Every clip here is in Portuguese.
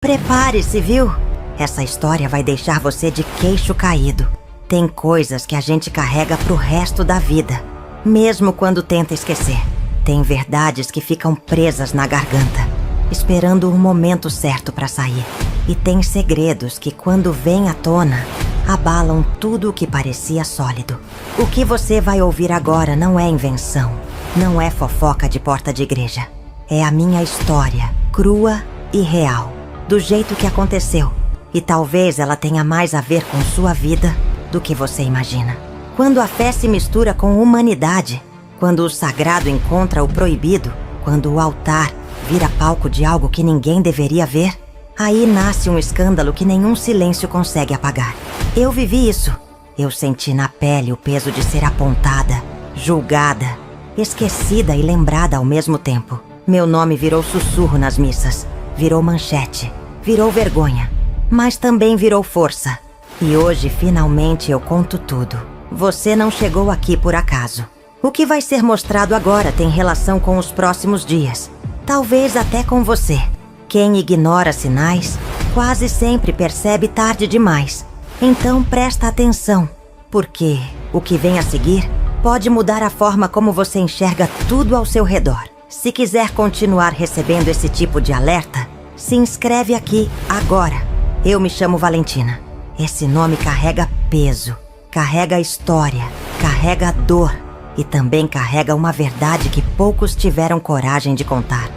Prepare-se, viu? Essa história vai deixar você de queixo caído. Tem coisas que a gente carrega pro resto da vida, mesmo quando tenta esquecer. Tem verdades que ficam presas na garganta, esperando o momento certo pra sair. E tem segredos que, quando vêm à tona, abalam tudo o que parecia sólido. O que você vai ouvir agora não é invenção, não é fofoca de porta de igreja. É a minha história, crua e real, do jeito que aconteceu. E talvez ela tenha mais a ver com sua vida do que você imagina. Quando a fé se mistura com humanidade, quando o sagrado encontra o proibido, quando o altar vira palco de algo que ninguém deveria ver, aí nasce um escândalo que nenhum silêncio consegue apagar. Eu vivi isso. Eu senti na pele o peso de ser apontada, julgada, esquecida e lembrada ao mesmo tempo. Meu nome virou sussurro nas missas, virou manchete, virou vergonha, mas também virou força. E hoje, finalmente, eu conto tudo. Você não chegou aqui por acaso. O que vai ser mostrado agora tem relação com os próximos dias. Talvez até com você. Quem ignora sinais, quase sempre percebe tarde demais. Então presta atenção, porque o que vem a seguir pode mudar a forma como você enxerga tudo ao seu redor. Se quiser continuar recebendo esse tipo de alerta, se inscreve aqui agora. Eu me chamo Valentina. Esse nome carrega peso, carrega história, carrega dor e também carrega uma verdade que poucos tiveram coragem de contar.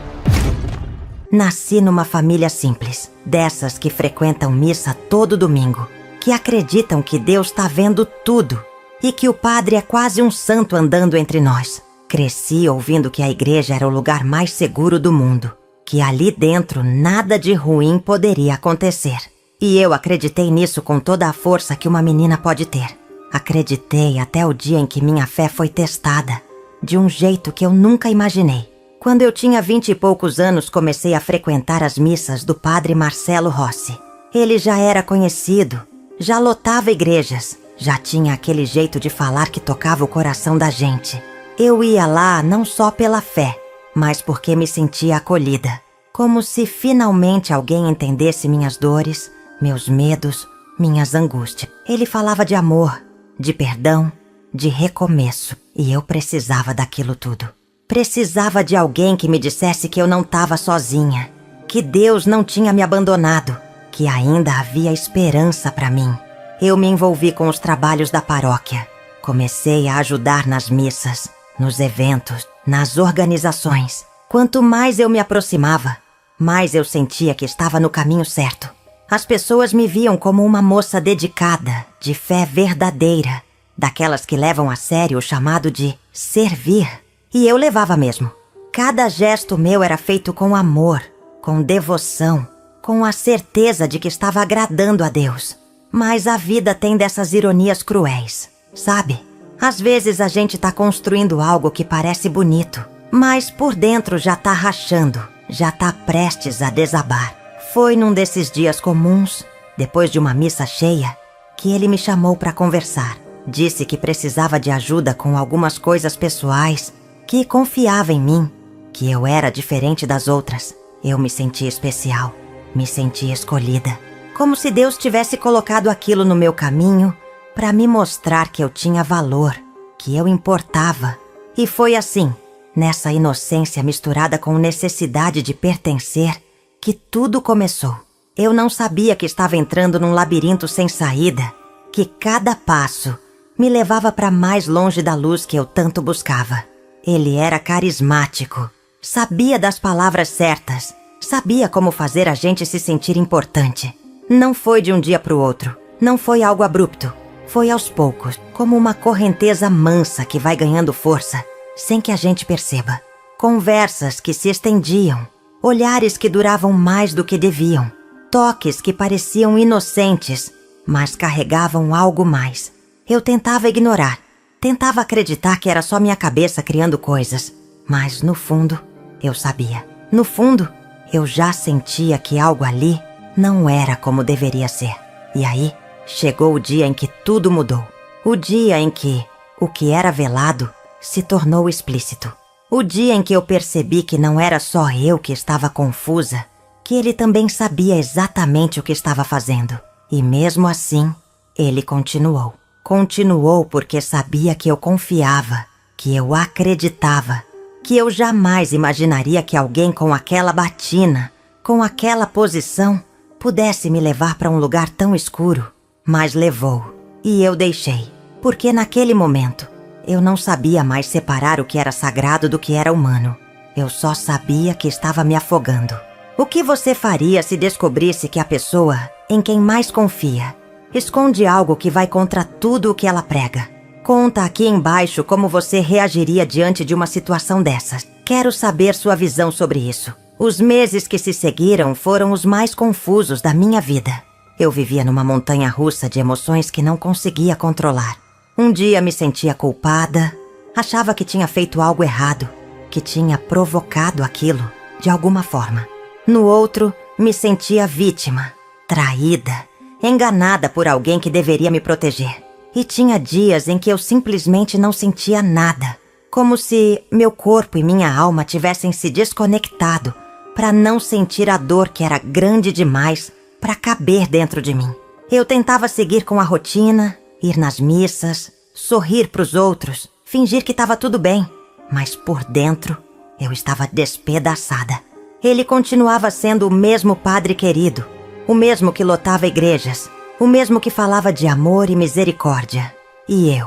Nasci numa família simples, dessas que frequentam missa todo domingo, que acreditam que Deus está vendo tudo e que o padre é quase um santo andando entre nós. Cresci ouvindo que a igreja era o lugar mais seguro do mundo, que ali dentro nada de ruim poderia acontecer. E eu acreditei nisso com toda a força que uma menina pode ter. Acreditei até o dia em que minha fé foi testada, de um jeito que eu nunca imaginei. Quando eu tinha 20 e poucos anos, comecei a frequentar as missas do padre Marcelo Rossi. Ele já era conhecido, já lotava igrejas, já tinha aquele jeito de falar que tocava o coração da gente. Eu ia lá não só pela fé, mas porque me sentia acolhida. Como se finalmente alguém entendesse minhas dores, meus medos, minhas angústias. Ele falava de amor, de perdão, de recomeço. E eu precisava daquilo tudo. Precisava de alguém que me dissesse que eu não estava sozinha, que Deus não tinha me abandonado, que ainda havia esperança para mim. Eu me envolvi com os trabalhos da paróquia. Comecei a ajudar nas missas, nos eventos, nas organizações. Quanto mais eu me aproximava, mais eu sentia que estava no caminho certo. As pessoas me viam como uma moça dedicada, de fé verdadeira, daquelas que levam a sério o chamado de servir. E eu levava mesmo. Cada gesto meu era feito com amor, com devoção, com a certeza de que estava agradando a Deus. Mas a vida tem dessas ironias cruéis, sabe? Às vezes a gente tá construindo algo que parece bonito, mas por dentro já tá rachando, já tá prestes a desabar. Foi num desses dias comuns, depois de uma missa cheia, que ele me chamou para conversar. Disse que precisava de ajuda com algumas coisas pessoais, que confiava em mim, que eu era diferente das outras. Eu me senti especial, me senti escolhida. Como se Deus tivesse colocado aquilo no meu caminho para me mostrar que eu tinha valor, que eu importava. E foi assim, nessa inocência misturada com necessidade de pertencer, que tudo começou. Eu não sabia que estava entrando num labirinto sem saída, que cada passo me levava para mais longe da luz que eu tanto buscava. Ele era carismático, sabia das palavras certas, sabia como fazer a gente se sentir importante. Não foi de um dia para o outro, não foi algo abrupto. Foi aos poucos, como uma correnteza mansa que vai ganhando força, sem que a gente perceba. Conversas que se estendiam, olhares que duravam mais do que deviam, toques que pareciam inocentes, mas carregavam algo mais. Eu tentava ignorar, tentava acreditar que era só minha cabeça criando coisas, mas no fundo, eu sabia. No fundo, eu já sentia que algo ali não era como deveria ser. E aí, chegou o dia em que tudo mudou. O dia em que o que era velado se tornou explícito. O dia em que eu percebi que não era só eu que estava confusa, que ele também sabia exatamente o que estava fazendo. E mesmo assim, ele continuou. Continuou porque sabia que eu confiava, que eu acreditava, que eu jamais imaginaria que alguém com aquela batina, com aquela posição, pudesse me levar para um lugar tão escuro. Mas levou, e eu deixei, porque naquele momento eu não sabia mais separar o que era sagrado do que era humano. Eu só sabia que estava me afogando. O que você faria se descobrisse que a pessoa em quem mais confia esconde algo que vai contra tudo o que ela prega? Conta aqui embaixo como você reagiria diante de uma situação dessas. Quero saber sua visão sobre isso. Os meses que se seguiram foram os mais confusos da minha vida. Eu vivia numa montanha-russa de emoções que não conseguia controlar. Um dia me sentia culpada, achava que tinha feito algo errado, que tinha provocado aquilo de alguma forma. No outro, me sentia vítima, traída, enganada por alguém que deveria me proteger. E tinha dias em que eu simplesmente não sentia nada, como se meu corpo e minha alma tivessem se desconectado para não sentir a dor que era grande demais para caber dentro de mim. Eu tentava seguir com a rotina, ir nas missas, sorrir para os outros, fingir que estava tudo bem, mas por dentro eu estava despedaçada. Ele continuava sendo o mesmo padre querido, o mesmo que lotava igrejas, o mesmo que falava de amor e misericórdia. E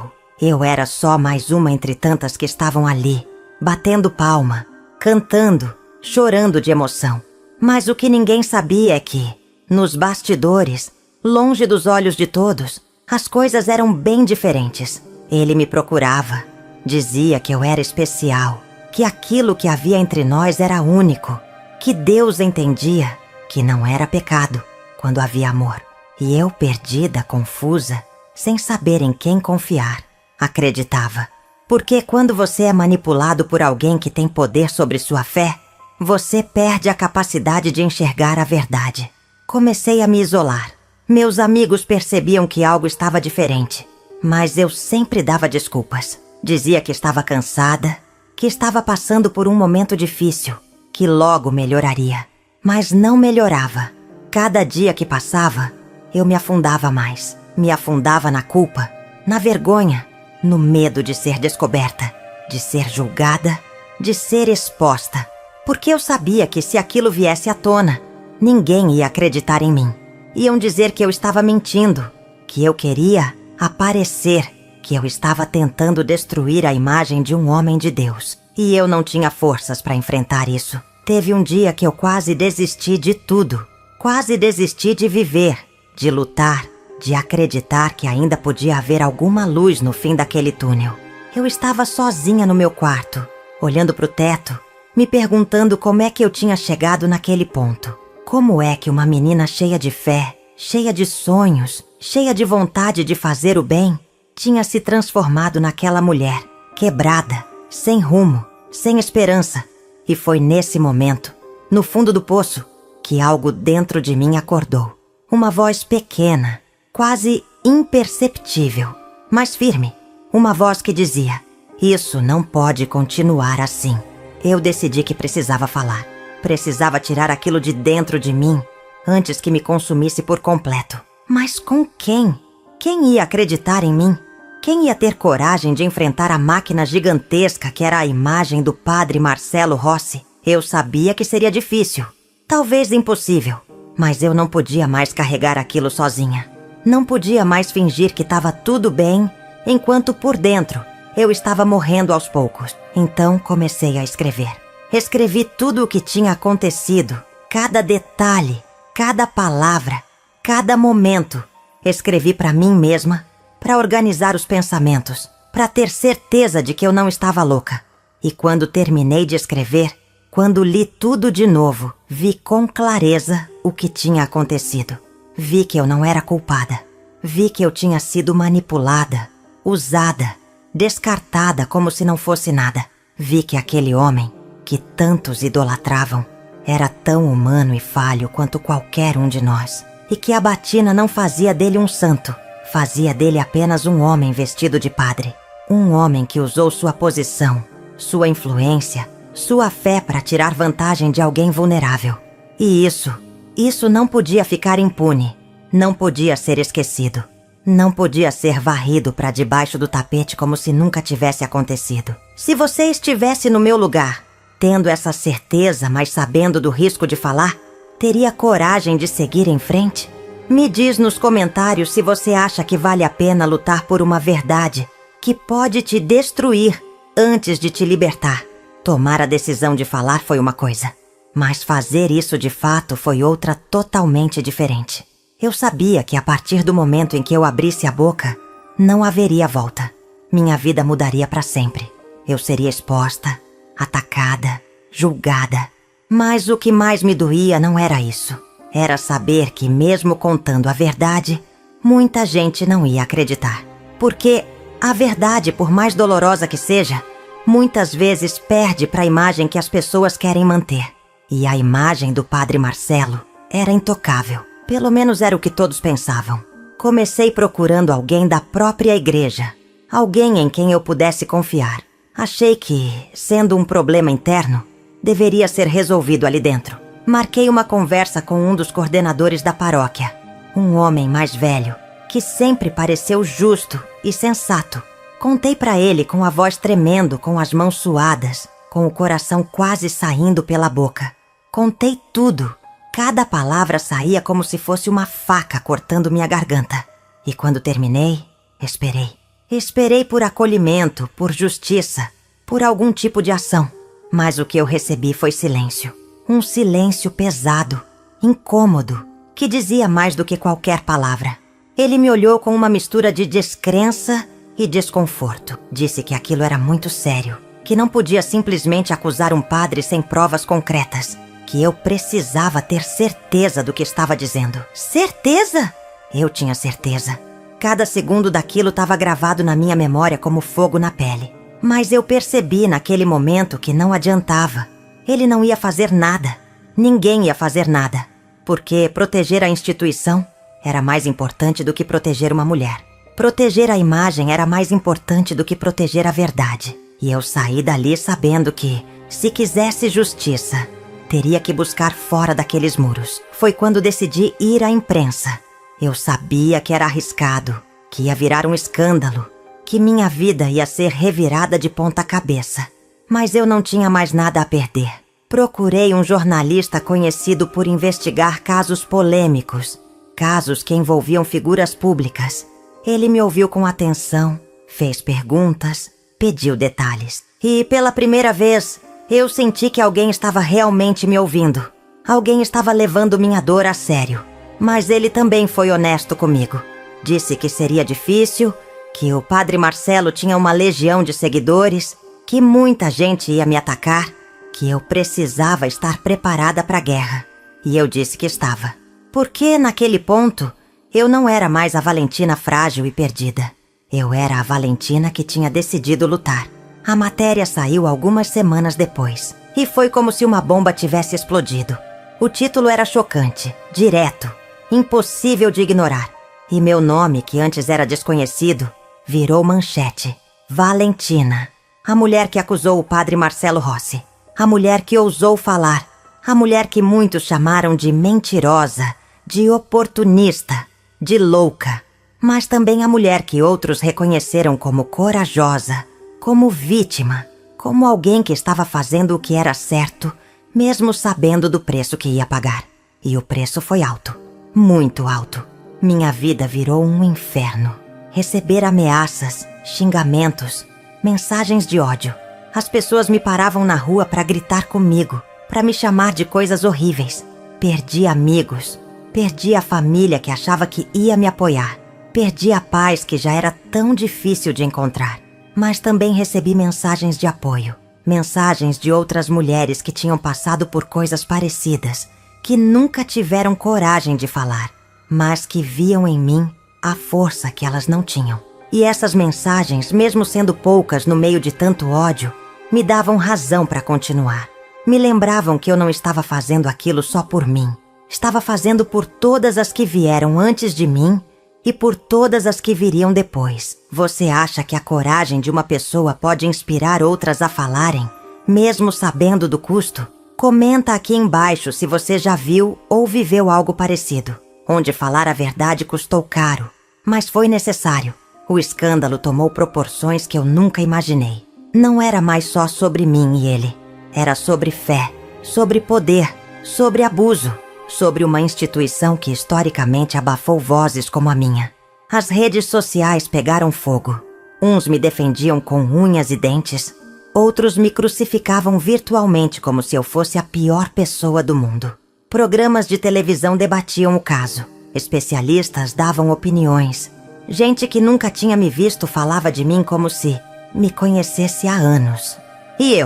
eu era só mais uma entre tantas que estavam ali, batendo palma, cantando, chorando de emoção. Mas o que ninguém sabia é que, nos bastidores, longe dos olhos de todos, as coisas eram bem diferentes. Ele me procurava, dizia que eu era especial, que aquilo que havia entre nós era único, que Deus entendia que não era pecado quando havia amor. E eu, perdida, confusa, sem saber em quem confiar, acreditava. Porque quando você é manipulado por alguém que tem poder sobre sua fé, você perde a capacidade de enxergar a verdade. Comecei a me isolar. Meus amigos percebiam que algo estava diferente, mas eu sempre dava desculpas. Dizia que estava cansada, que estava passando por um momento difícil, que logo melhoraria. Mas não melhorava. Cada dia que passava, eu me afundava mais. Me afundava na culpa, na vergonha, no medo de ser descoberta, de ser julgada, de ser exposta. Porque eu sabia que se aquilo viesse à tona, ninguém ia acreditar em mim. Iam dizer que eu estava mentindo, que eu queria aparecer, que eu estava tentando destruir a imagem de um homem de Deus. E eu não tinha forças para enfrentar isso. Teve um dia que eu quase desisti de tudo. Quase desisti de viver, de lutar, de acreditar que ainda podia haver alguma luz no fim daquele túnel. Eu estava sozinha no meu quarto, olhando para o teto, me perguntando como é que eu tinha chegado naquele ponto. Como é que uma menina cheia de fé, cheia de sonhos, cheia de vontade de fazer o bem, tinha se transformado naquela mulher, quebrada, sem rumo, sem esperança. E foi nesse momento, no fundo do poço, que algo dentro de mim acordou. Uma voz pequena, quase imperceptível, mas firme. Uma voz que dizia: "Isso não pode continuar assim." Eu decidi que precisava falar. Precisava tirar aquilo de dentro de mim antes que me consumisse por completo. Mas com quem? Quem ia acreditar em mim? Quem ia ter coragem de enfrentar a máquina gigantesca que era a imagem do padre Marcelo Rossi? Eu sabia que seria difícil, talvez impossível, mas eu não podia mais carregar aquilo sozinha. Não podia mais fingir que estava tudo bem, enquanto por dentro eu estava morrendo aos poucos. Então comecei a escrever. Escrevi tudo o que tinha acontecido, cada detalhe, cada palavra, cada momento. Escrevi para mim mesma, para organizar os pensamentos, para ter certeza de que eu não estava louca. E quando terminei de escrever, quando li tudo de novo, vi com clareza o que tinha acontecido. Vi que eu não era culpada. Vi que eu tinha sido manipulada, usada, descartada como se não fosse nada. Vi que aquele homem, que tantos idolatravam, era tão humano e falho quanto qualquer um de nós. E que a batina não fazia dele um santo, fazia dele apenas um homem vestido de padre. Um homem que usou sua posição, sua influência, sua fé para tirar vantagem de alguém vulnerável. E isso não podia ficar impune. Não podia ser esquecido. Não podia ser varrido para debaixo do tapete como se nunca tivesse acontecido. Se você estivesse no meu lugar, tendo essa certeza, mas sabendo do risco de falar, teria coragem de seguir em frente? Me diz nos comentários se você acha que vale a pena lutar por uma verdade que pode te destruir antes de te libertar. Tomar a decisão de falar foi uma coisa, mas fazer isso de fato foi outra totalmente diferente. Eu sabia que a partir do momento em que eu abrisse a boca, não haveria volta. Minha vida mudaria para sempre. Eu seria exposta, atacada, julgada. Mas o que mais me doía não era isso. Era saber que, mesmo contando a verdade, muita gente não ia acreditar. Porque a verdade, por mais dolorosa que seja, muitas vezes perde para a imagem que as pessoas querem manter. E a imagem do Padre Marcelo era intocável. Pelo menos era o que todos pensavam. Comecei procurando alguém da própria igreja. Alguém em quem eu pudesse confiar. Achei que, sendo um problema interno, deveria ser resolvido ali dentro. Marquei uma conversa com um dos coordenadores da paróquia. Um homem mais velho, que sempre pareceu justo e sensato. Contei para ele com a voz tremendo, com as mãos suadas, com o coração quase saindo pela boca. Contei tudo. Cada palavra saía como se fosse uma faca cortando minha garganta. E quando terminei, esperei. Esperei por acolhimento, por justiça, por algum tipo de ação. Mas o que eu recebi foi silêncio. Um silêncio pesado, incômodo, que dizia mais do que qualquer palavra. Ele me olhou com uma mistura de descrença e desconforto. Disse que aquilo era muito sério, que não podia simplesmente acusar um padre sem provas concretas. Que eu precisava ter certeza do que estava dizendo. Certeza? Eu tinha certeza. Cada segundo daquilo estava gravado na minha memória como fogo na pele. Mas eu percebi naquele momento que não adiantava. Ele não ia fazer nada. Ninguém ia fazer nada. Porque proteger a instituição era mais importante do que proteger uma mulher. Proteger a imagem era mais importante do que proteger a verdade. E eu saí dali sabendo que, se quisesse justiça, teria que buscar fora daqueles muros. Foi quando decidi ir à imprensa. Eu sabia que era arriscado, que ia virar um escândalo, que minha vida ia ser revirada de ponta cabeça. Mas eu não tinha mais nada a perder. Procurei um jornalista conhecido por investigar casos polêmicos, casos que envolviam figuras públicas. Ele me ouviu com atenção, fez perguntas, pediu detalhes. E pela primeira vez, eu senti que alguém estava realmente me ouvindo. Alguém estava levando minha dor a sério. Mas ele também foi honesto comigo. Disse que seria difícil, que o Padre Marcelo tinha uma legião de seguidores, que muita gente ia me atacar, que eu precisava estar preparada para a guerra. E eu disse que estava. Porque, naquele ponto, eu não era mais a Valentina frágil e perdida. Eu era a Valentina que tinha decidido lutar. A matéria saiu algumas semanas depois. E foi como se uma bomba tivesse explodido. O título era chocante, direto, impossível de ignorar. E meu nome, que antes era desconhecido, virou manchete. Valentina. A mulher que acusou o Padre Marcelo Rossi. A mulher que ousou falar. A mulher que muitos chamaram de mentirosa, de oportunista, de louca. Mas também a mulher que outros reconheceram como corajosa, como vítima, como alguém que estava fazendo o que era certo, mesmo sabendo do preço que ia pagar. E o preço foi alto, muito alto. Minha vida virou um inferno. Receber ameaças, xingamentos, mensagens de ódio. As pessoas me paravam na rua para gritar comigo, para me chamar de coisas horríveis. Perdi amigos, perdi a família que achava que ia me apoiar. Perdi a paz que já era tão difícil de encontrar. Mas também recebi mensagens de apoio. Mensagens de outras mulheres que tinham passado por coisas parecidas, que nunca tiveram coragem de falar, mas que viam em mim a força que elas não tinham. E essas mensagens, mesmo sendo poucas no meio de tanto ódio, me davam razão para continuar. Me lembravam que eu não estava fazendo aquilo só por mim. Estava fazendo por todas as que vieram antes de mim e por todas as que viriam depois. Você acha que a coragem de uma pessoa pode inspirar outras a falarem, mesmo sabendo do custo? Comenta aqui embaixo se você já viu ou viveu algo parecido, onde falar a verdade custou caro, mas foi necessário. O escândalo tomou proporções que eu nunca imaginei. Não era mais só sobre mim e ele. Era sobre fé, sobre poder, sobre abuso, sobre uma instituição que historicamente abafou vozes como a minha. As redes sociais pegaram fogo. Uns me defendiam com unhas e dentes, outros me crucificavam virtualmente como se eu fosse a pior pessoa do mundo. Programas de televisão debatiam o caso. Especialistas davam opiniões. Gente que nunca tinha me visto falava de mim como se me conhecesse há anos. E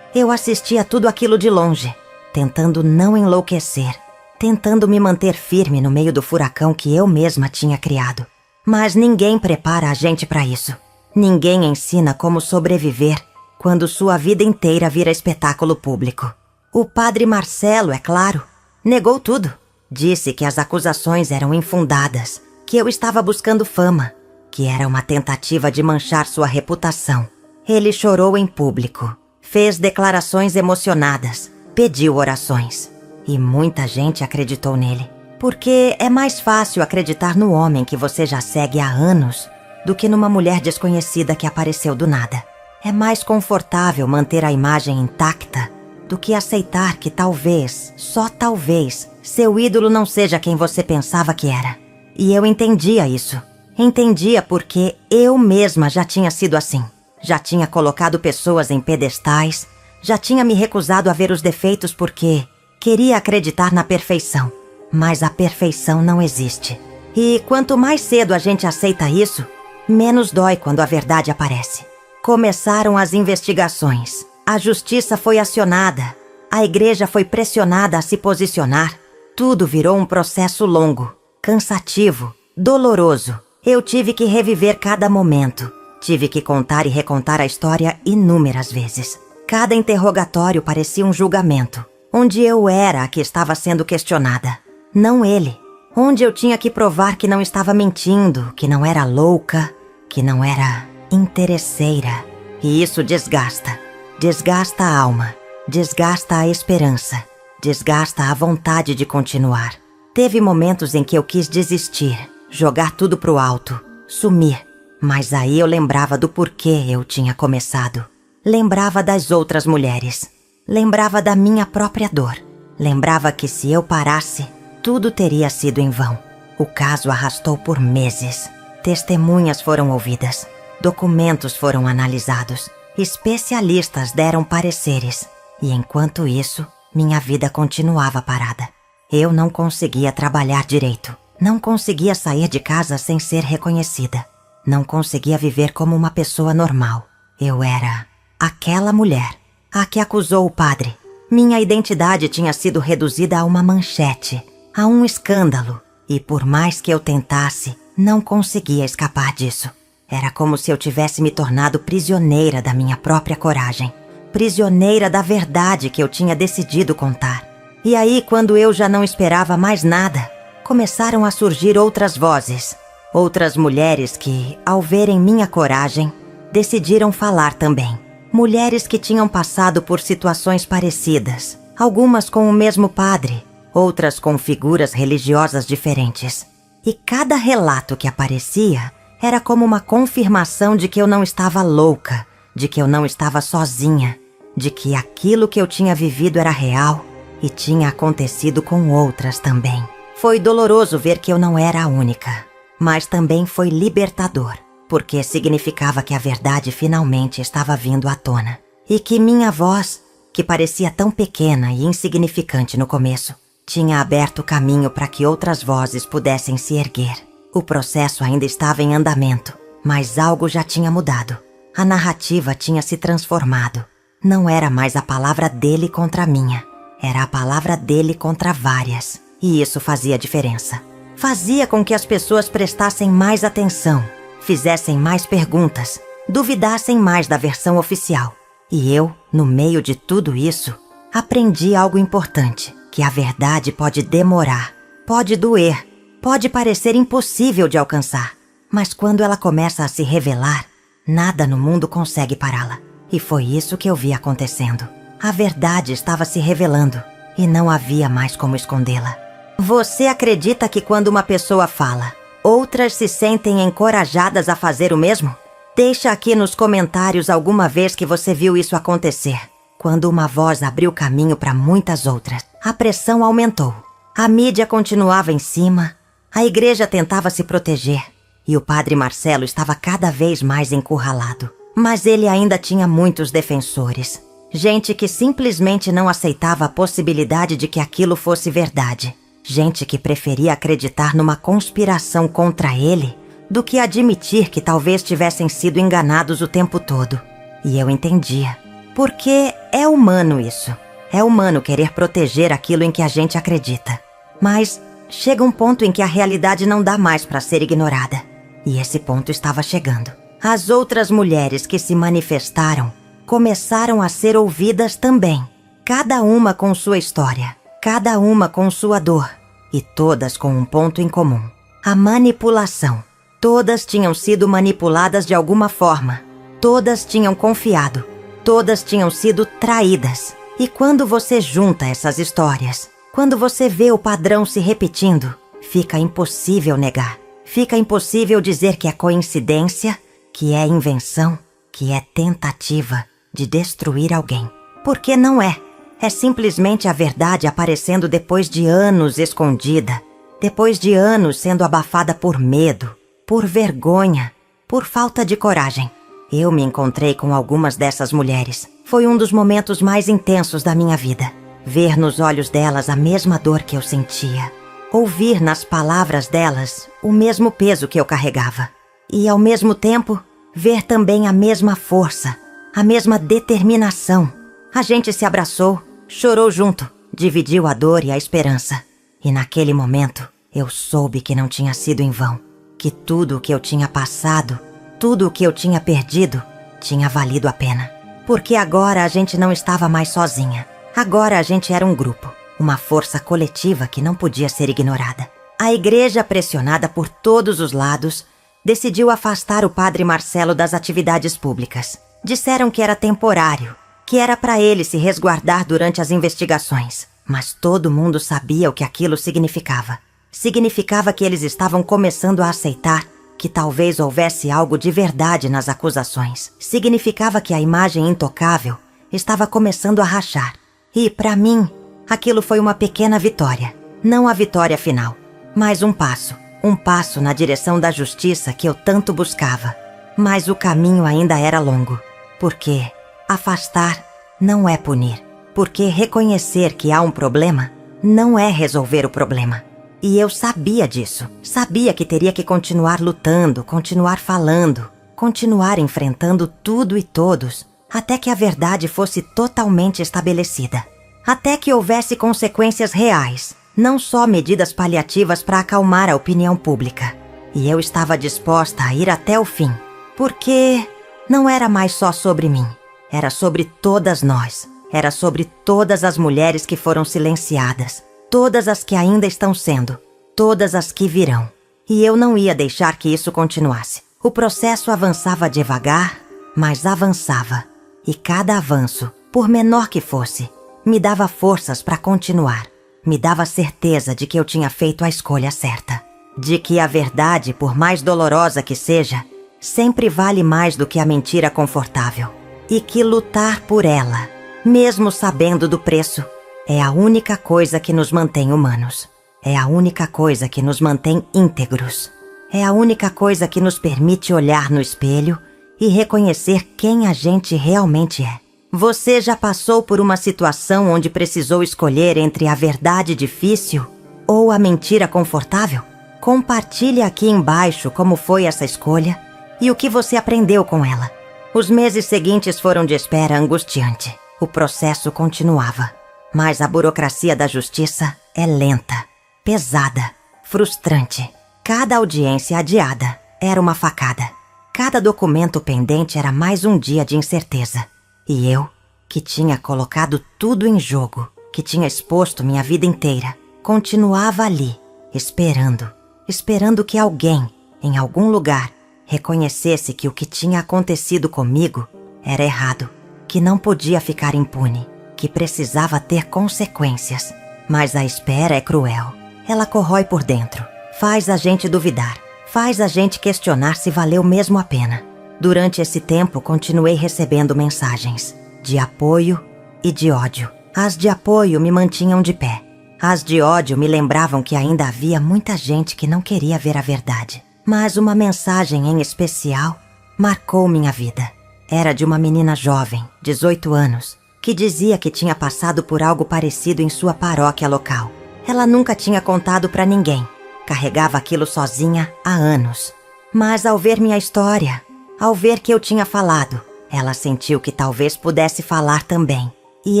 eu assistia tudo aquilo de longe, tentando não enlouquecer, tentando me manter firme no meio do furacão que eu mesma tinha criado. Mas ninguém prepara a gente para isso. Ninguém ensina como sobreviver quando sua vida inteira vira espetáculo público. O padre Marcelo, é claro, negou tudo. Disse que as acusações eram infundadas, que eu estava buscando fama, que era uma tentativa de manchar sua reputação. Ele chorou em público, fez declarações emocionadas, pediu orações. E muita gente acreditou nele. Porque é mais fácil acreditar no homem que você já segue há anos do que numa mulher desconhecida que apareceu do nada. É mais confortável manter a imagem intacta do que aceitar que talvez, só talvez, seu ídolo não seja quem você pensava que era. E eu entendia isso. Entendia porque eu mesma já tinha sido assim. Já tinha colocado pessoas em pedestais, já tinha me recusado a ver os defeitos porque queria acreditar na perfeição. Mas a perfeição não existe. E quanto mais cedo a gente aceita isso, menos dói quando a verdade aparece. Começaram as investigações. A justiça foi acionada. A igreja foi pressionada a se posicionar. Tudo virou um processo longo, cansativo, doloroso. Eu tive que reviver cada momento. Tive que contar e recontar a história inúmeras vezes. Cada interrogatório parecia um julgamento, onde eu era a que estava sendo questionada, não ele. Onde eu tinha que provar que não estava mentindo, que não era louca, que não era interesseira. E isso desgasta. Desgasta a alma, desgasta a esperança, desgasta a vontade de continuar. Teve momentos em que eu quis desistir, jogar tudo pro alto, sumir. Mas aí eu lembrava do porquê eu tinha começado. Lembrava das outras mulheres. Lembrava da minha própria dor. Lembrava que se eu parasse, tudo teria sido em vão. O caso arrastou por meses. Testemunhas foram ouvidas. Documentos foram analisados. Especialistas deram pareceres. E enquanto isso, minha vida continuava parada. Eu não conseguia trabalhar direito. Não conseguia sair de casa sem ser reconhecida. Não conseguia viver como uma pessoa normal. Eu era aquela mulher, a que acusou o padre. Minha identidade tinha sido reduzida a uma manchete, a um escândalo. E por mais que eu tentasse, não conseguia escapar disso. Era como se eu tivesse me tornado prisioneira da minha própria coragem. Prisioneira da verdade que eu tinha decidido contar. E aí, quando eu já não esperava mais nada, começaram a surgir outras vozes. Outras mulheres que, ao verem minha coragem, decidiram falar também. Mulheres que tinham passado por situações parecidas, algumas com o mesmo padre, outras com figuras religiosas diferentes. E cada relato que aparecia era como uma confirmação de que eu não estava louca, de que eu não estava sozinha, de que aquilo que eu tinha vivido era real e tinha acontecido com outras também. Foi doloroso ver que eu não era a única. Mas também foi libertador, porque significava que a verdade finalmente estava vindo à tona. E que minha voz, que parecia tão pequena e insignificante no começo, tinha aberto caminho para que outras vozes pudessem se erguer. O processo ainda estava em andamento, mas algo já tinha mudado. A narrativa tinha se transformado. Não era mais a palavra dele contra a minha, era a palavra dele contra várias. E isso fazia diferença. Fazia com que as pessoas prestassem mais atenção, fizessem mais perguntas, duvidassem mais da versão oficial. E eu, no meio de tudo isso, aprendi algo importante, que a verdade pode demorar, pode doer, pode parecer impossível de alcançar. Mas quando ela começa a se revelar, nada no mundo consegue pará-la. E foi isso que eu vi acontecendo. A verdade estava se revelando e não havia mais como escondê-la. Você acredita que quando uma pessoa fala, outras se sentem encorajadas a fazer o mesmo? Deixa aqui nos comentários alguma vez que você viu isso acontecer. Quando uma voz abriu caminho para muitas outras, a pressão aumentou. A mídia continuava em cima, a igreja tentava se proteger e o padre Marcelo estava cada vez mais encurralado. Mas ele ainda tinha muitos defensores. Gente que simplesmente não aceitava a possibilidade de que aquilo fosse verdade. Gente que preferia acreditar numa conspiração contra ele do que admitir que talvez tivessem sido enganados o tempo todo. E eu entendia. Porque é humano isso. É humano querer proteger aquilo em que a gente acredita. Mas chega um ponto em que a realidade não dá mais para ser ignorada. E esse ponto estava chegando. As outras mulheres que se manifestaram começaram a ser ouvidas também. Cada uma com sua história. Cada uma com sua dor. E todas com um ponto em comum. A manipulação. Todas tinham sido manipuladas de alguma forma. Todas tinham confiado. Todas tinham sido traídas. E quando você junta essas histórias, quando você vê o padrão se repetindo, fica impossível negar. Fica impossível dizer que é coincidência, que é invenção, que é tentativa de destruir alguém. Porque não é. É simplesmente a verdade aparecendo depois de anos escondida. Depois de anos sendo abafada por medo, por vergonha, por falta de coragem. Eu me encontrei com algumas dessas mulheres. Foi um dos momentos mais intensos da minha vida. Ver nos olhos delas a mesma dor que eu sentia. Ouvir nas palavras delas o mesmo peso que eu carregava. E, ao mesmo tempo, ver também a mesma força, a mesma determinação. A gente se abraçou, chorou junto, dividiu a dor e a esperança. E naquele momento, eu soube que não tinha sido em vão. Que tudo o que eu tinha passado, tudo o que eu tinha perdido, tinha valido a pena. Porque agora a gente não estava mais sozinha. Agora a gente era um grupo, uma força coletiva que não podia ser ignorada. A igreja, pressionada por todos os lados, decidiu afastar o padre Marcelo das atividades públicas. Disseram que era temporário, que era para ele se resguardar durante as investigações. Mas todo mundo sabia o que aquilo significava. Significava que eles estavam começando a aceitar que talvez houvesse algo de verdade nas acusações. Significava que a imagem intocável estava começando a rachar. E, para mim, aquilo foi uma pequena vitória. Não a vitória final, mas um passo na direção da justiça que eu tanto buscava. Mas o caminho ainda era longo, porque afastar não é punir. Porque reconhecer que há um problema não é resolver o problema. E eu sabia disso. Sabia que teria que continuar lutando, continuar falando, continuar enfrentando tudo e todos, até que a verdade fosse totalmente estabelecida. Até que houvesse consequências reais, não só medidas paliativas para acalmar a opinião pública. E eu estava disposta a ir até o fim, porque não era mais só sobre mim. Era sobre todas nós. Era sobre todas as mulheres que foram silenciadas. Todas as que ainda estão sendo, todas as que virão. E eu não ia deixar que isso continuasse. O processo avançava devagar, mas avançava. E cada avanço, por menor que fosse, me dava forças para continuar. Me dava certeza de que eu tinha feito a escolha certa. De que a verdade, por mais dolorosa que seja, sempre vale mais do que a mentira confortável. E que lutar por ela, mesmo sabendo do preço, é a única coisa que nos mantém humanos. É a única coisa que nos mantém íntegros. É a única coisa que nos permite olhar no espelho e reconhecer quem a gente realmente é. Você já passou por uma situação onde precisou escolher entre a verdade difícil ou a mentira confortável? Compartilhe aqui embaixo como foi essa escolha e o que você aprendeu com ela. Os meses seguintes foram de espera angustiante. O processo continuava. Mas a burocracia da justiça é lenta, pesada, frustrante. Cada audiência adiada era uma facada. Cada documento pendente era mais um dia de incerteza. E eu, que tinha colocado tudo em jogo, que tinha exposto minha vida inteira, continuava ali, esperando que alguém, em algum lugar, reconhecesse que o que tinha acontecido comigo era errado, que não podia ficar impune. que precisava ter consequências. Mas a espera é cruel. Ela corrói por dentro, faz a gente duvidar, faz a gente questionar se valeu mesmo a pena. Durante esse tempo, continuei recebendo mensagens de apoio e de ódio. As de apoio me mantinham de pé. As de ódio me lembravam que ainda havia muita gente que não queria ver a verdade. Mas uma mensagem em especial marcou minha vida. Era de uma menina jovem, 18 anos, que dizia que tinha passado por algo parecido em sua paróquia local. Ela nunca tinha contado pra ninguém. Carregava aquilo sozinha há anos. Mas ao ver minha história, ao ver que eu tinha falado, ela sentiu que talvez pudesse falar também. E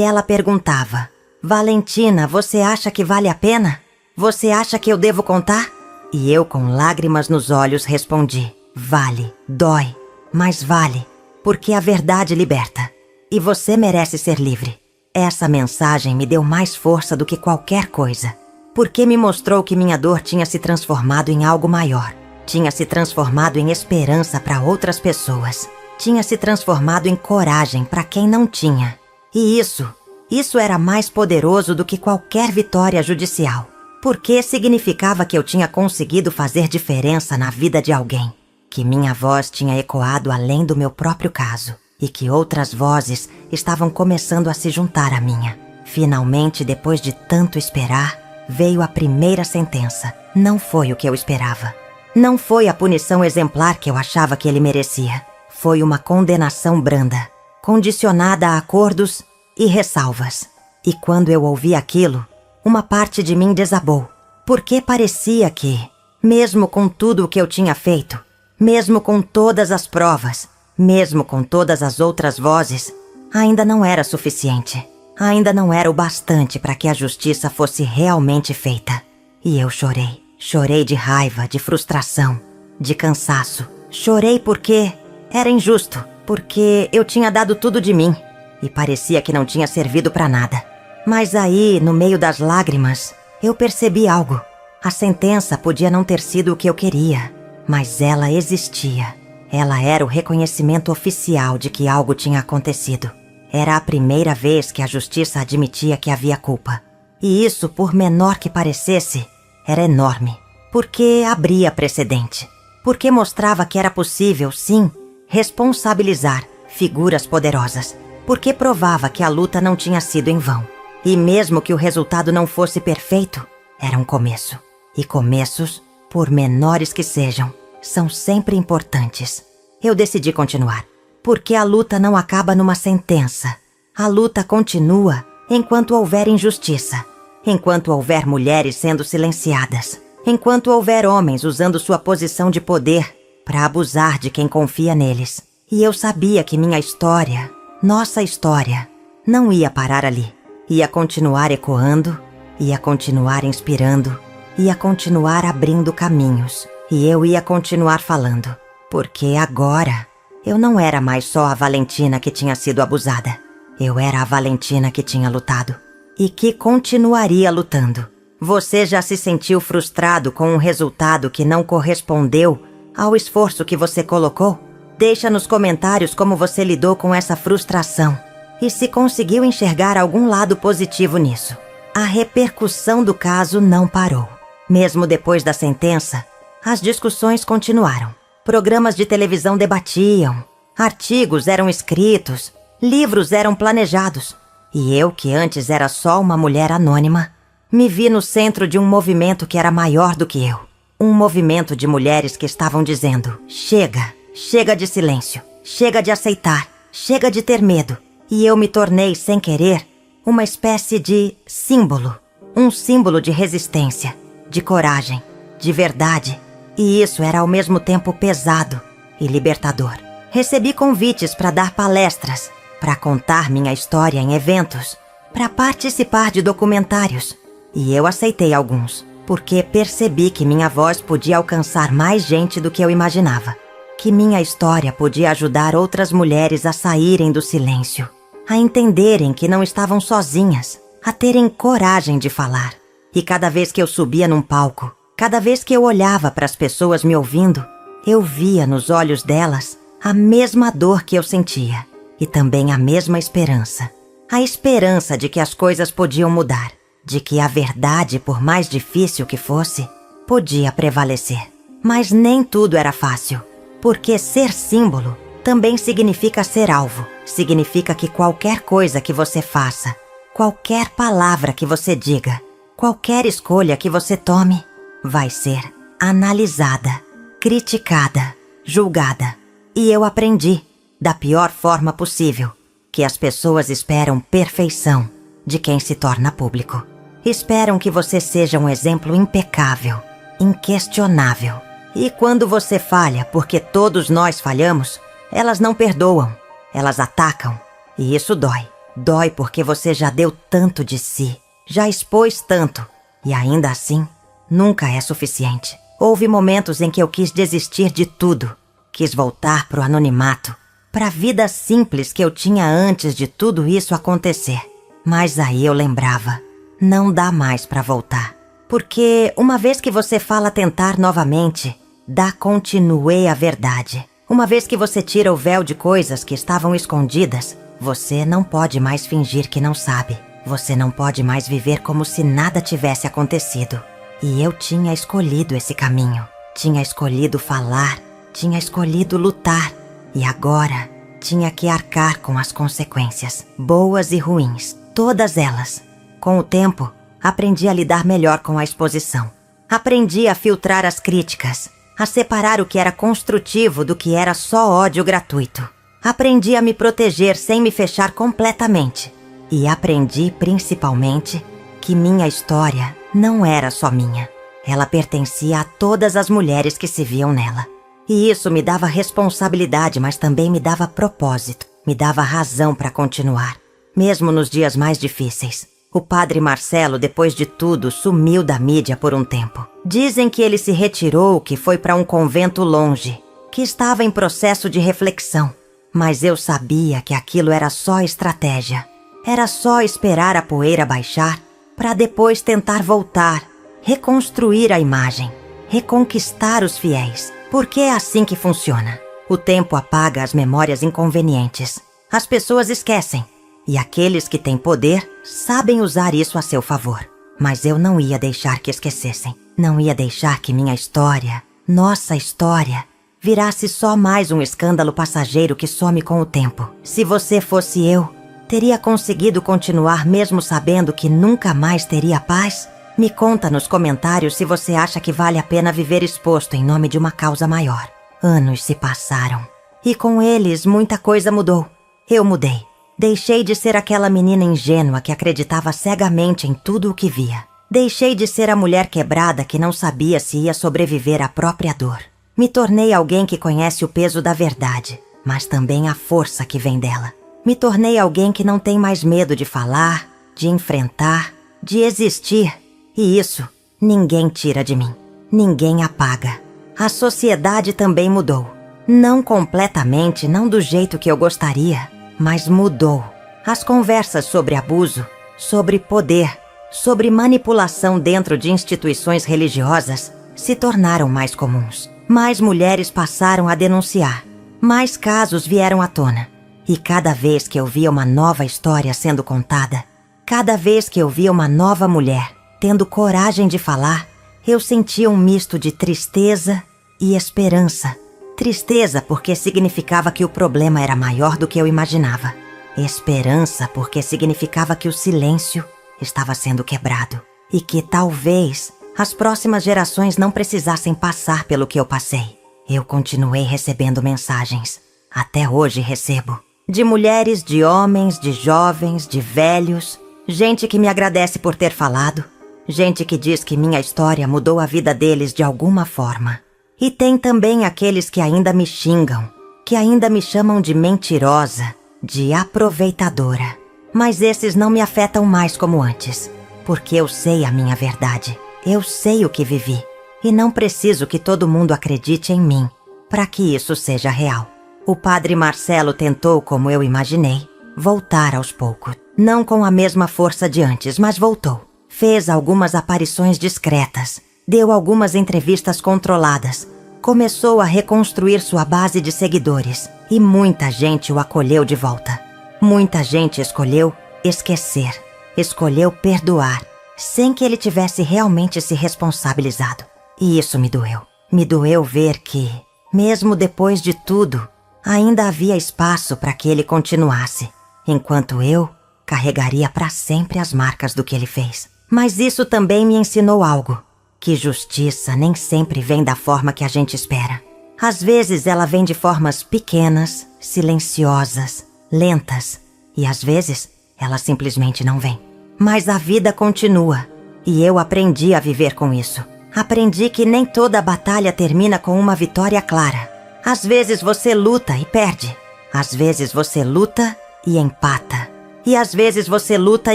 ela perguntava: Valentina, você acha que vale a pena? Você acha que eu devo contar? E eu, com lágrimas nos olhos, respondi: vale, dói, mas vale, porque a verdade liberta. E você merece ser livre. Essa mensagem me deu mais força do que qualquer coisa, porque me mostrou que minha dor tinha se transformado em algo maior. Tinha se transformado em esperança para outras pessoas. Tinha se transformado em coragem para quem não tinha. E isso era mais poderoso do que qualquer vitória judicial, porque significava que eu tinha conseguido fazer diferença na vida de alguém, que minha voz tinha ecoado além do meu próprio caso e que outras vozes estavam começando a se juntar à minha. Finalmente, depois de tanto esperar, veio a primeira sentença. Não foi o que eu esperava. Não foi a punição exemplar que eu achava que ele merecia. Foi uma condenação branda, condicionada a acordos e ressalvas. E quando eu ouvi aquilo, uma parte de mim desabou, porque parecia que, mesmo com tudo o que eu tinha feito, mesmo com todas as provas, mesmo com todas as outras vozes, ainda não era suficiente. Ainda não era o bastante para que a justiça fosse realmente feita. E eu chorei. Chorei de raiva, de frustração, de cansaço. Chorei porque era injusto, porque eu tinha dado tudo de mim e parecia que não tinha servido para nada. Mas aí, no meio das lágrimas, eu percebi algo. A sentença podia não ter sido o que eu queria, mas ela existia. Ela era o reconhecimento oficial de que algo tinha acontecido. Era a primeira vez que a justiça admitia que havia culpa. E isso, por menor que parecesse, era enorme, porque abria precedente. Porque mostrava que era possível, sim, responsabilizar figuras poderosas. Porque provava que a luta não tinha sido em vão. E mesmo que o resultado não fosse perfeito, era um começo. E começos, por menores que sejam, são sempre importantes. Eu decidi continuar, porque a luta não acaba numa sentença. A luta continua enquanto houver injustiça, enquanto houver mulheres sendo silenciadas, enquanto houver homens usando sua posição de poder para abusar de quem confia neles. E eu sabia que minha história, nossa história, não ia parar ali. Ia continuar ecoando, ia continuar inspirando, ia continuar abrindo caminhos. E eu ia continuar falando, porque agora eu não era mais só a Valentina que tinha sido abusada. Eu era a Valentina que tinha lutado e que continuaria lutando. Você já se sentiu frustrado com um resultado que não correspondeu ao esforço que você colocou? Deixa nos comentários como você lidou com essa frustração e se conseguiu enxergar algum lado positivo nisso. A repercussão do caso não parou. Mesmo depois da sentença, as discussões continuaram. Programas de televisão debatiam, artigos eram escritos, livros eram planejados. E eu, que antes era só uma mulher anônima, me vi no centro de um movimento que era maior do que eu. Um movimento de mulheres que estavam dizendo: chega, chega de silêncio, chega de aceitar, chega de ter medo. E eu me tornei, sem querer, uma espécie de símbolo. Um símbolo de resistência, de coragem, de verdade. E isso era ao mesmo tempo pesado e libertador. Recebi convites para dar palestras, para contar minha história em eventos, para participar de documentários. E eu aceitei alguns, porque percebi que minha voz podia alcançar mais gente do que eu imaginava. Que minha história podia ajudar outras mulheres a saírem do silêncio, a entenderem que não estavam sozinhas, a terem coragem de falar. E cada vez que eu subia num palco, cada vez que eu olhava para as pessoas me ouvindo, eu via nos olhos delas a mesma dor que eu sentia e também a mesma esperança. A esperança de que as coisas podiam mudar, de que a verdade, por mais difícil que fosse, podia prevalecer. Mas nem tudo era fácil, porque ser símbolo também significa ser alvo. Significa que qualquer coisa que você faça, qualquer palavra que você diga, qualquer escolha que você tome, vai ser analisada, criticada, julgada. E eu aprendi, da pior forma possível, que as pessoas esperam perfeição de quem se torna público. Esperam que você seja um exemplo impecável, inquestionável. E quando você falha, porque todos nós falhamos, elas não perdoam, elas atacam. E isso dói. Dói porque você já deu tanto de si, já expôs tanto, e ainda assim, nunca é suficiente. Houve momentos em que eu quis desistir de tudo, quis voltar pro anonimato, pra vida simples que eu tinha antes de tudo isso acontecer. Mas aí eu lembrava, não dá mais pra voltar. Porque uma vez que você fala tentar novamente, dá continuê à verdade. Uma vez que você tira o véu de coisas que estavam escondidas, você não pode mais fingir que não sabe. Você não pode mais viver como se nada tivesse acontecido. E eu tinha escolhido esse caminho. Tinha escolhido falar. Tinha escolhido lutar. E agora, tinha que arcar com as consequências, boas e ruins, todas elas. Com o tempo, aprendi a lidar melhor com a exposição. Aprendi a filtrar as críticas, a separar o que era construtivo do que era só ódio gratuito. Aprendi a me proteger sem me fechar completamente. E aprendi, principalmente, que minha história não era só minha. Ela pertencia a todas as mulheres que se viam nela. E isso me dava responsabilidade, mas também me dava propósito, me dava razão para continuar, mesmo nos dias mais difíceis. O padre Marcelo, depois de tudo, sumiu da mídia por um tempo. Dizem que ele se retirou, que foi para um convento longe, que estava em processo de reflexão. Mas eu sabia que aquilo era só estratégia. Era só esperar a poeira baixar para depois tentar voltar, reconstruir a imagem, reconquistar os fiéis. Porque é assim que funciona. O tempo apaga as memórias inconvenientes. As pessoas esquecem. E aqueles que têm poder sabem usar isso a seu favor. Mas eu não ia deixar que esquecessem. Não ia deixar que minha história, nossa história, virasse só mais um escândalo passageiro que some com o tempo. Se você fosse eu, teria conseguido continuar mesmo sabendo que nunca mais teria paz? Me conta nos comentários se você acha que vale a pena viver exposto em nome de uma causa maior. Anos se passaram. E com eles muita coisa mudou. Eu mudei. Deixei de ser aquela menina ingênua que acreditava cegamente em tudo o que via. Deixei de ser a mulher quebrada que não sabia se ia sobreviver à própria dor. Me tornei alguém que conhece o peso da verdade, mas também a força que vem dela. Me tornei alguém que não tem mais medo de falar, de enfrentar, de existir. E isso ninguém tira de mim. Ninguém apaga. A sociedade também mudou. Não completamente, não do jeito que eu gostaria, mas mudou. As conversas sobre abuso, sobre poder, sobre manipulação dentro de instituições religiosas se tornaram mais comuns. Mais mulheres passaram a denunciar. Mais casos vieram à tona. E cada vez que eu via uma nova história sendo contada, cada vez que eu via uma nova mulher tendo coragem de falar, eu sentia um misto de tristeza e esperança. Tristeza porque significava que o problema era maior do que eu imaginava. Esperança porque significava que o silêncio estava sendo quebrado. E que talvez as próximas gerações não precisassem passar pelo que eu passei. Eu continuei recebendo mensagens. Até hoje recebo. De mulheres, de homens, de jovens, de velhos. Gente que me agradece por ter falado. Gente que diz que minha história mudou a vida deles de alguma forma. E tem também aqueles que ainda me xingam, que ainda me chamam de mentirosa, de aproveitadora. Mas esses não me afetam mais como antes, porque eu sei a minha verdade. Eu sei o que vivi. E não preciso que todo mundo acredite em mim para que isso seja real. O padre Marcelo tentou, como eu imaginei, voltar aos poucos. Não com a mesma força de antes, mas voltou. Fez algumas aparições discretas, deu algumas entrevistas controladas, começou a reconstruir sua base de seguidores e muita gente o acolheu de volta. Muita gente escolheu esquecer, escolheu perdoar, sem que ele tivesse realmente se responsabilizado. E isso me doeu. Me doeu ver que, mesmo depois de tudo, ainda havia espaço para que ele continuasse, enquanto eu carregaria para sempre as marcas do que ele fez. Mas isso também me ensinou algo, que justiça nem sempre vem da forma que a gente espera. Às vezes ela vem de formas pequenas, silenciosas, lentas, e às vezes ela simplesmente não vem. Mas a vida continua, e eu aprendi a viver com isso. Aprendi que nem toda batalha termina com uma vitória clara. Às vezes você luta e perde. Às vezes você luta e empata. E às vezes você luta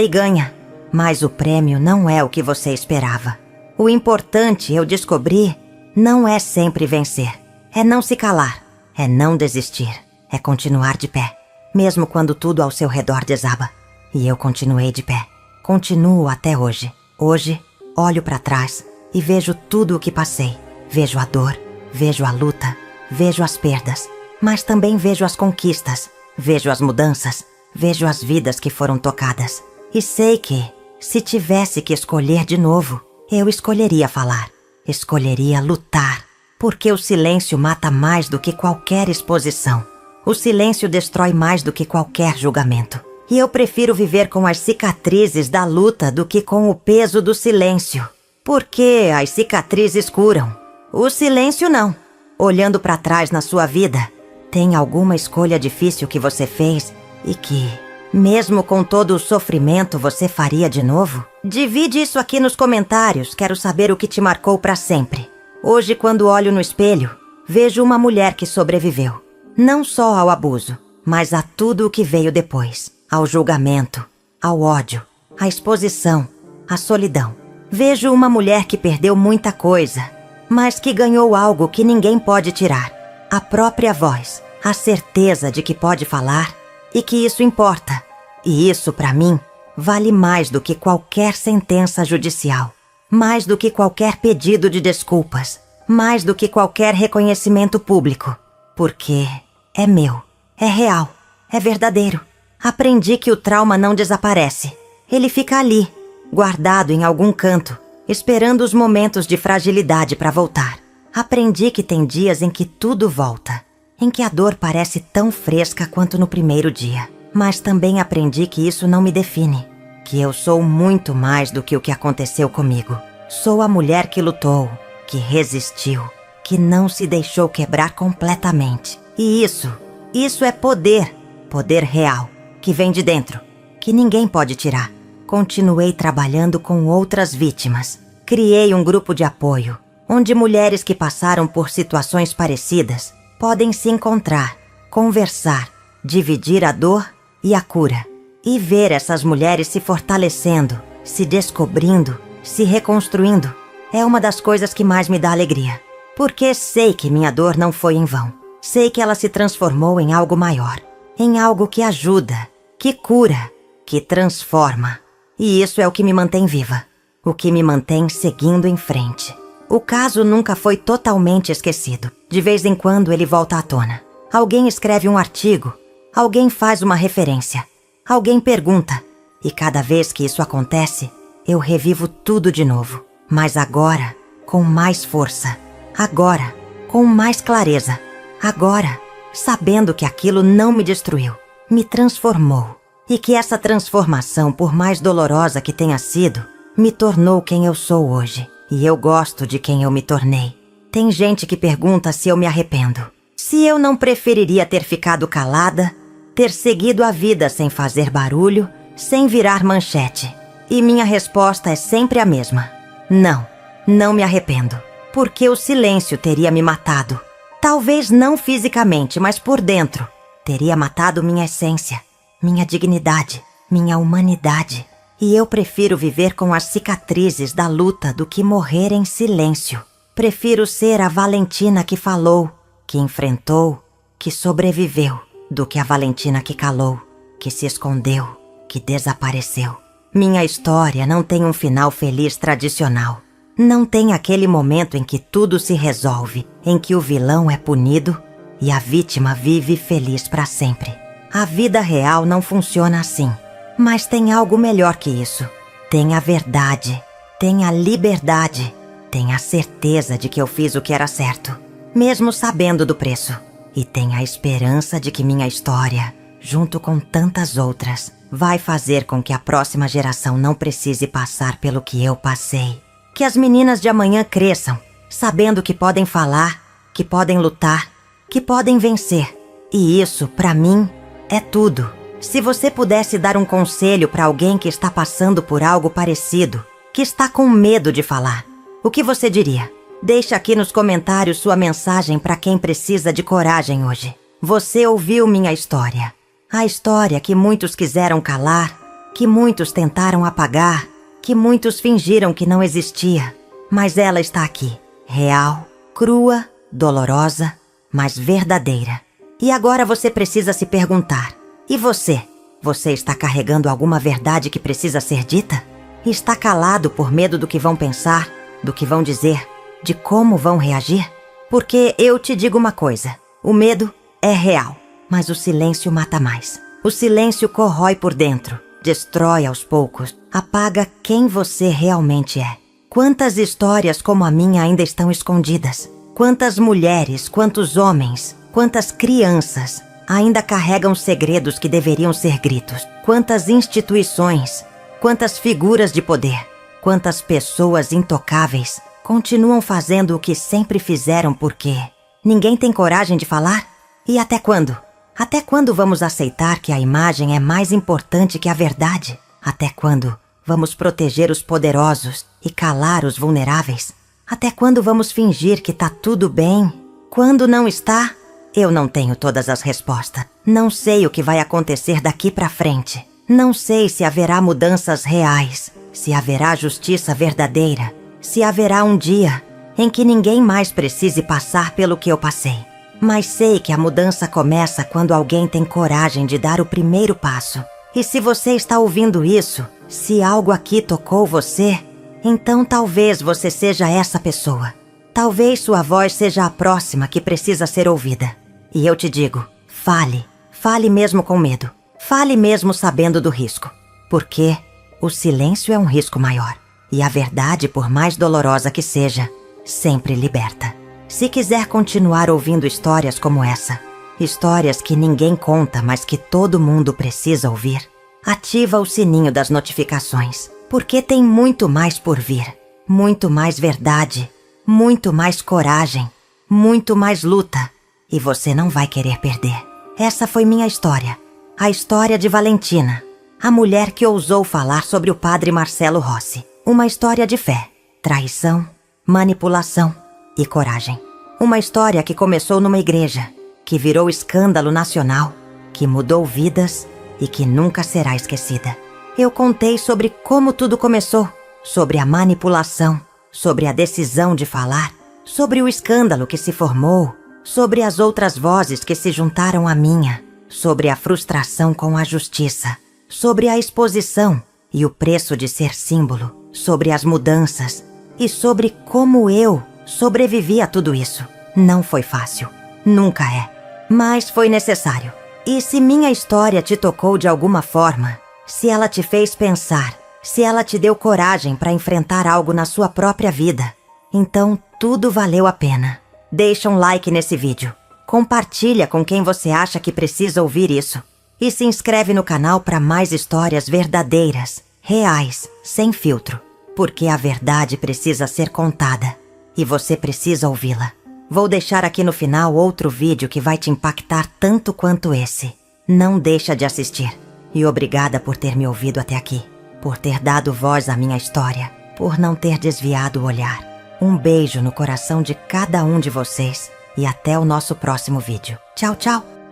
e ganha. Mas o prêmio não é o que você esperava. O importante, eu descobri, não é sempre vencer. É não se calar. É não desistir. É continuar de pé. Mesmo quando tudo ao seu redor desaba. E eu continuei de pé. Continuo até hoje. Hoje, olho para trás e vejo tudo o que passei. Vejo a dor, vejo a luta, vejo as perdas. Mas também vejo as conquistas. Vejo as mudanças. Vejo as vidas que foram tocadas. E sei que, se tivesse que escolher de novo, eu escolheria falar. Escolheria lutar. Porque o silêncio mata mais do que qualquer exposição. O silêncio destrói mais do que qualquer julgamento. E eu prefiro viver com as cicatrizes da luta do que com o peso do silêncio. Porque as cicatrizes curam. O silêncio não. Olhando para trás na sua vida, tem alguma escolha difícil que você fez e que, mesmo com todo o sofrimento, você faria de novo? Divide isso aqui nos comentários, quero saber o que te marcou para sempre. Hoje, quando olho no espelho, vejo uma mulher que sobreviveu. Não só ao abuso, mas a tudo o que veio depois. Ao julgamento, ao ódio, à exposição, à solidão. Vejo uma mulher que perdeu muita coisa, mas que ganhou algo que ninguém pode tirar. A própria voz, a certeza de que pode falar e que isso importa. E isso, para mim, vale mais do que qualquer sentença judicial. Mais do que qualquer pedido de desculpas. Mais do que qualquer reconhecimento público. Porque é meu, é real, é verdadeiro. Aprendi que o trauma não desaparece. Ele fica ali, guardado em algum canto, esperando os momentos de fragilidade para voltar. Aprendi que tem dias em que tudo volta, em que a dor parece tão fresca quanto no primeiro dia. Mas também aprendi que isso não me define, que eu sou muito mais do que o que aconteceu comigo. Sou a mulher que lutou, que resistiu, que não se deixou quebrar completamente. E isso é poder, poder real, que vem de dentro, que ninguém pode tirar. Continuei trabalhando com outras vítimas. Criei um grupo de apoio, onde mulheres que passaram por situações parecidas podem se encontrar, conversar, dividir a dor e a cura. E ver essas mulheres se fortalecendo, se descobrindo, se reconstruindo, é uma das coisas que mais me dá alegria. Porque sei que minha dor não foi em vão. Sei que ela se transformou em algo maior, em algo que ajuda, que cura, que transforma. E isso é o que me mantém viva, o que me mantém seguindo em frente. O caso nunca foi totalmente esquecido. De vez em quando ele volta à tona. Alguém escreve um artigo, alguém faz uma referência, alguém pergunta. E cada vez que isso acontece, eu revivo tudo de novo. Mas agora, com mais força. Agora, com mais clareza. Agora, sabendo que aquilo não me destruiu, me transformou. E que essa transformação, por mais dolorosa que tenha sido, me tornou quem eu sou hoje. E eu gosto de quem eu me tornei. Tem gente que pergunta se eu me arrependo. Se eu não preferiria ter ficado calada, ter seguido a vida sem fazer barulho, sem virar manchete. E minha resposta é sempre a mesma. Não, não me arrependo. Porque o silêncio teria me matado. Talvez não fisicamente, mas por dentro. Teria matado minha essência, minha dignidade, minha humanidade. E eu prefiro viver com as cicatrizes da luta do que morrer em silêncio. Prefiro ser a Valentina que falou, que enfrentou, que sobreviveu, do que a Valentina que calou, que se escondeu, que desapareceu. Minha história não tem um final feliz tradicional. Não tem aquele momento em que tudo se resolve, em que o vilão é punido e a vítima vive feliz para sempre. A vida real não funciona assim. Mas tem algo melhor que isso. Tem a verdade, tem a liberdade, tem a certeza de que eu fiz o que era certo, mesmo sabendo do preço. E tem a esperança de que minha história, junto com tantas outras, vai fazer com que a próxima geração não precise passar pelo que eu passei. Que as meninas de amanhã cresçam, sabendo que podem falar, que podem lutar, que podem vencer. E isso, pra mim, é tudo. Se você pudesse dar um conselho pra alguém que está passando por algo parecido, que está com medo de falar, o que você diria? Deixa aqui nos comentários sua mensagem pra quem precisa de coragem hoje. Você ouviu minha história. A história que muitos quiseram calar, que muitos tentaram apagar, que muitos fingiram que não existia. Mas ela está aqui, real, crua, dolorosa, mas verdadeira. E agora você precisa se perguntar: e você? Você está carregando alguma verdade que precisa ser dita? Está calado por medo do que vão pensar, do que vão dizer, de como vão reagir? Porque eu te digo uma coisa: o medo é real, mas o silêncio mata mais. O silêncio corrói por dentro, destrói aos poucos, apaga quem você realmente é. Quantas histórias como a minha ainda estão escondidas? Quantas mulheres, quantos homens, quantas crianças ainda carregam segredos que deveriam ser gritos? Quantas instituições, quantas figuras de poder, quantas pessoas intocáveis continuam fazendo o que sempre fizeram porque ninguém tem coragem de falar? E até quando? Até quando vamos aceitar que a imagem é mais importante que a verdade? Até quando vamos proteger os poderosos e calar os vulneráveis? Até quando vamos fingir que tá tudo bem quando não está? Eu não tenho todas as respostas. Não sei o que vai acontecer daqui pra frente. Não sei se haverá mudanças reais, se haverá justiça verdadeira, se haverá um dia em que ninguém mais precise passar pelo que eu passei. Mas sei que a mudança começa quando alguém tem coragem de dar o primeiro passo. E se você está ouvindo isso, se algo aqui tocou você, então talvez você seja essa pessoa. Talvez sua voz seja a próxima que precisa ser ouvida. E eu te digo, fale. Fale mesmo com medo. Fale mesmo sabendo do risco. Porque o silêncio é um risco maior. E a verdade, por mais dolorosa que seja, sempre liberta. Se quiser continuar ouvindo histórias como essa, histórias que ninguém conta, mas que todo mundo precisa ouvir, ativa o sininho das notificações, porque tem muito mais por vir. Muito mais verdade, muito mais coragem, muito mais luta. E você não vai querer perder. Essa foi minha história. A história de Valentina, a mulher que ousou falar sobre o padre Marcelo Rossi. Uma história de fé, traição, manipulação e coragem. Uma história que começou numa igreja, que virou escândalo nacional, que mudou vidas e que nunca será esquecida. Eu contei sobre como tudo começou, sobre a manipulação, sobre a decisão de falar, sobre o escândalo que se formou, sobre as outras vozes que se juntaram à minha, sobre a frustração com a justiça, sobre a exposição e o preço de ser símbolo, sobre as mudanças e sobre como eu sobrevivi a tudo isso. Não foi fácil, nunca é, mas foi necessário. E se minha história te tocou de alguma forma, se ela te fez pensar, se ela te deu coragem para enfrentar algo na sua própria vida, então tudo valeu a pena. Deixa um like nesse vídeo, compartilha com quem você acha que precisa ouvir isso e se inscreve no canal para mais histórias verdadeiras, reais, sem filtro, porque a verdade precisa ser contada e você precisa ouvi-la. Vou deixar aqui no final outro vídeo que vai te impactar tanto quanto esse. Não deixa de assistir. E obrigada por ter me ouvido até aqui, por ter dado voz à minha história, por não ter desviado o olhar. Um beijo no coração de cada um de vocês e até o nosso próximo vídeo. Tchau, tchau!